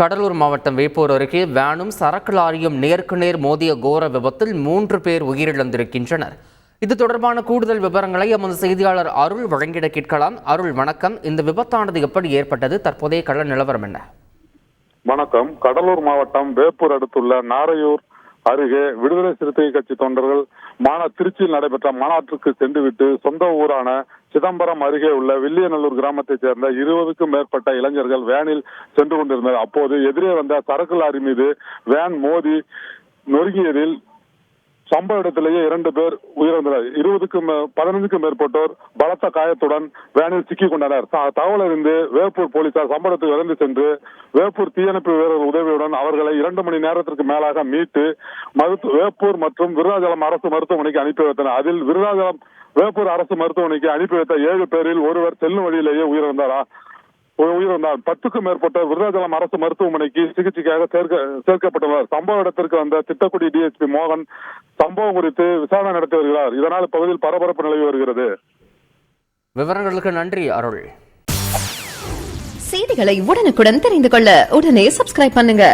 கடலூர் மாவட்டம் வேப்பூர் அருகே வேனும் சரக்கு லாரியும் நேருக்கு நேர் மோதிய கோர விபத்தில் 3 பேர் உயிரிழந்திருக்கின்றனர். இது தொடர்பான கூடுதல் விவரங்களை எமது செய்தியாளர் அருள் வழங்கிட கேட்கலாம். அருள், வணக்கம். இந்த விபத்தானது எப்படி ஏற்பட்டது? தற்போதைய கள நிலவரம் என்ன? வணக்கம். கடலூர் மாவட்டம் வேப்பூர் அடுத்துள்ள நாரையூர் அருகே விடுதலை சிறுத்தை கட்சி தொண்டர்கள் திருச்சியில் நடைபெற்ற மாநாட்டிற்கு சென்றுவிட்டு சொந்த ஊரான சிதம்பரம் அருகே உள்ள வில்லியநல்லூர் கிராமத்தைச் சேர்ந்த 20க்கும் மேற்பட்ட இளைஞர்கள் வேனில் சென்று கொண்டிருந்தனர். அப்போது எதிரே வந்த சரக்கு லாரி மீது வேன் மோதி நொறுங்கியதில் சம்பவ இடத்திலேயே 2 பேர் உயிரிழந்தனர். 15க்கும் மேற்பட்டோர் பலத்த காயத்துடன் வேனில் சிக்கிக் கொண்டனர். தகவல் அறிந்து வேப்பூர் போலீசார் சம்பவத்துக்கு விரைந்து சென்று வேப்பூர் தீயணைப்பு வீரர்கள் உதவியுடன் அவர்களை 2 மணி நேரத்திற்கு மேலாக மீட்டு வேப்பூர் மற்றும் விருதாச்சலம் அரசு மருத்துவமனைக்கு அனுப்பி வைத்தனர். அதில் வேப்பூர் அரசு மருத்துவமனைக்கு அனுப்பி வைத்த 7 பேரில் ஒருவர் செல்லும் வழியிலேயே உயிரிழந்தார். 10க்கும் மேற்பட்ட விருதாச்சலம் அரசு மருத்துவமனைக்கு சிகிச்சைக்காக சேர்க்கப்பட்டுள்ளனர். சம்பவ இடத்திற்கு வந்த திட்டக்குடி டிஎஸ்பி மோகன் சம்பவம் குறித்து விசாரணை நடத்தி வருகிறார். இதனால் இப்பகுதியில் பரபரப்பு நிலவி வருகிறது. விவரங்களுக்கு நன்றி அருள். செய்திகளை உடனுக்குடன் தெரிந்து கொள்ள உடனே சப்ஸ்கிரைப் பண்ணுங்க.